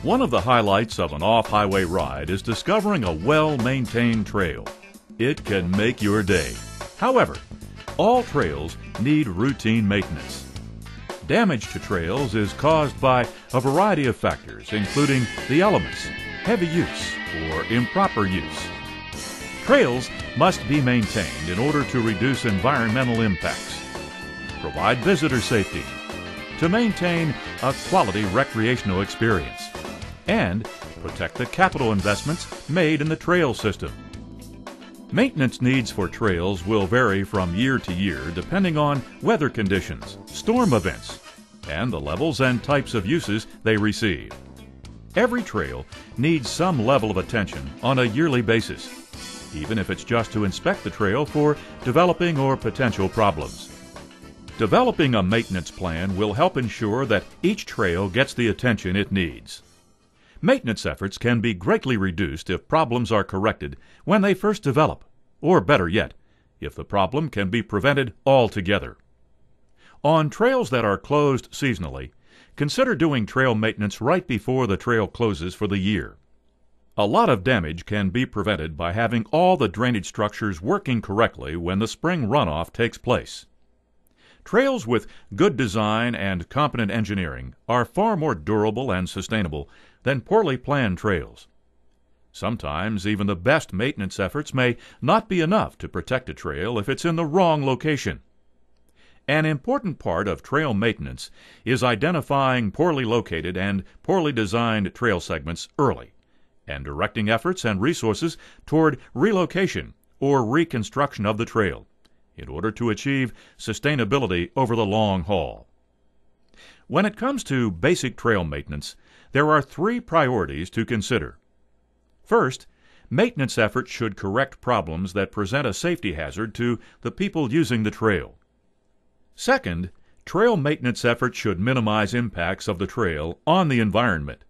One of the highlights of an off-highway ride is discovering a well-maintained trail. It can make your day. However, all trails need routine maintenance. Damage to trails is caused by a variety of factors, including the elements, heavy use, or improper use. Trails must be maintained in order to reduce environmental impacts, provide visitor safety, to maintain a quality recreational experience, and protect the capital investments made in the trail system. Maintenance needs for trails will vary from year to year depending on weather conditions, storm events, and the levels and types of uses they receive. Every trail needs some level of attention on a yearly basis, even if it's just to inspect the trail for developing or potential problems. Developing a maintenance plan will help ensure that each trail gets the attention it needs. Maintenance efforts can be greatly reduced if problems are corrected when they first develop, or better yet, if the problem can be prevented altogether. On trails that are closed seasonally, consider doing trail maintenance right before the trail closes for the year. A lot of damage can be prevented by having all the drainage structures working correctly when the spring runoff takes place. Trails with good design and competent engineering are far more durable and sustainable than poorly planned trails. Sometimes even the best maintenance efforts may not be enough to protect a trail if it's in the wrong location. An important part of trail maintenance is identifying poorly located and poorly designed trail segments early, and directing efforts and resources toward relocation or reconstruction of the trail in order to achieve sustainability over the long haul. When it comes to basic trail maintenance, there are three priorities to consider. First, maintenance efforts should correct problems that present a safety hazard to the people using the trail. Second, trail maintenance efforts should minimize impacts of the trail on the environment.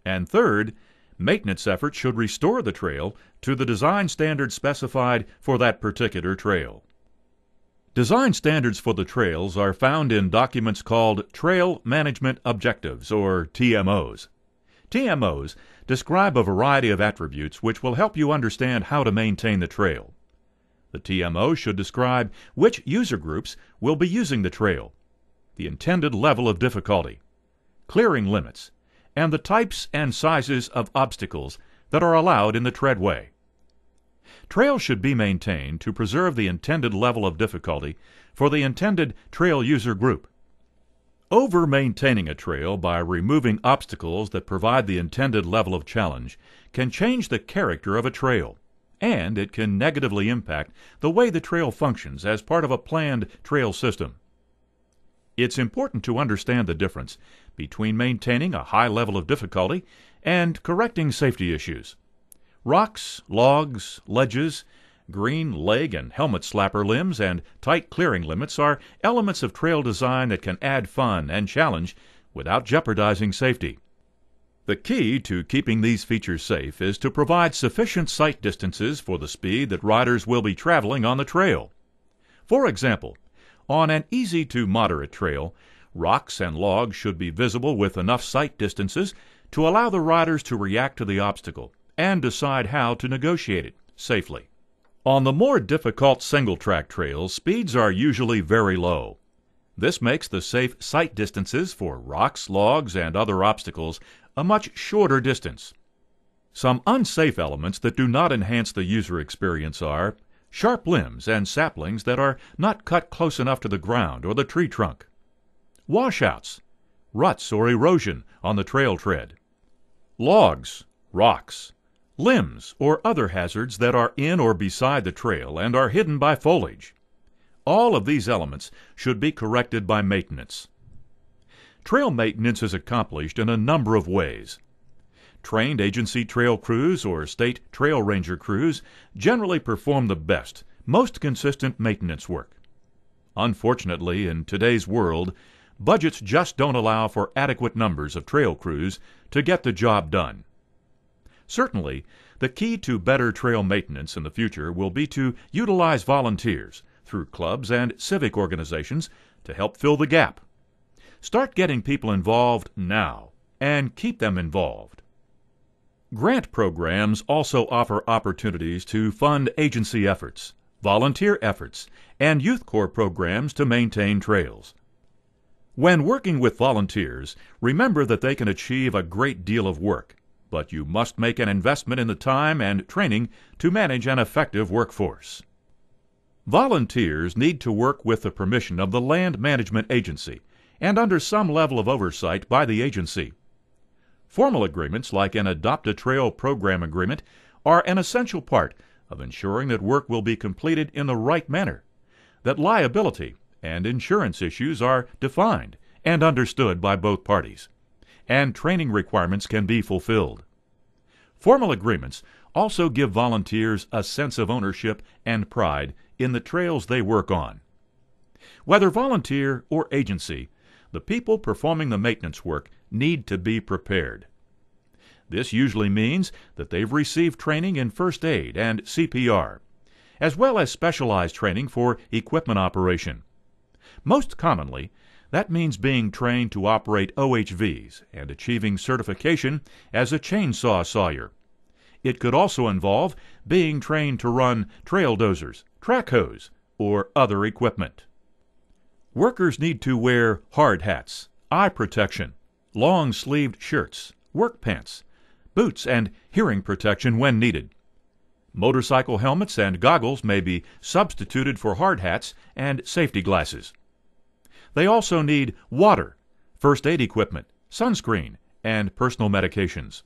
And third, maintenance efforts should restore the trail to the design standards specified for that particular trail. Design standards for the trails are found in documents called Trail Management Objectives, or TMOs. TMOs describe a variety of attributes which will help you understand how to maintain the trail. The TMO should describe which user groups will be using the trail, the intended level of difficulty, clearing limits, and the types and sizes of obstacles that are allowed in the treadway. Trails should be maintained to preserve the intended level of difficulty for the intended trail user group. Over-maintaining a trail by removing obstacles that provide the intended level of challenge can change the character of a trail, and it can negatively impact the way the trail functions as part of a planned trail system. It's important to understand the difference between maintaining a high level of difficulty and correcting safety issues. Rocks, logs, ledges, green leg and helmet slapper limbs, and tight clearing limits are elements of trail design that can add fun and challenge without jeopardizing safety. The key to keeping these features safe is to provide sufficient sight distances for the speed that riders will be traveling on the trail. For example, on an easy to moderate trail, rocks and logs should be visible with enough sight distances to allow the riders to react to the obstacle and decide how to negotiate it safely. On the more difficult single-track trails, speeds are usually very low. This makes the safe sight distances for rocks, logs, and other obstacles a much shorter distance. Some unsafe elements that do not enhance the user experience are sharp limbs and saplings that are not cut close enough to the ground or the tree trunk, washouts, ruts or erosion on the trail tread, logs, rocks, limbs, or other hazards that are in or beside the trail and are hidden by foliage. All of these elements should be corrected by maintenance. Trail maintenance is accomplished in a number of ways. Trained agency trail crews or state trail ranger crews generally perform the best, most consistent maintenance work. Unfortunately, in today's world, budgets just don't allow for adequate numbers of trail crews to get the job done. Certainly, the key to better trail maintenance in the future will be to utilize volunteers through clubs and civic organizations to help fill the gap. Start getting people involved now and keep them involved. Grant programs also offer opportunities to fund agency efforts, volunteer efforts, and youth corps programs to maintain trails. When working with volunteers, remember that they can achieve a great deal of work, but you must make an investment in the time and training to manage an effective workforce. Volunteers need to work with the permission of the Land Management Agency and under some level of oversight by the agency. Formal agreements like an Adopt-a-Trail program agreement are an essential part of ensuring that work will be completed in the right manner, that liability and insurance issues are defined and understood by both parties, and training requirements can be fulfilled. Formal agreements also give volunteers a sense of ownership and pride in the trails they work on. Whether volunteer or agency, the people performing the maintenance work need to be prepared. This usually means that they've received training in first aid and CPR, as well as specialized training for equipment operation. Most commonly, that means being trained to operate OHVs and achieving certification as a chainsaw sawyer. It could also involve being trained to run trail dozers, track hoes, or other equipment. Workers need to wear hard hats, eye protection, long-sleeved shirts, work pants, boots, and hearing protection when needed. Motorcycle helmets and goggles may be substituted for hard hats and safety glasses. They also need water, first aid equipment, sunscreen, and personal medications.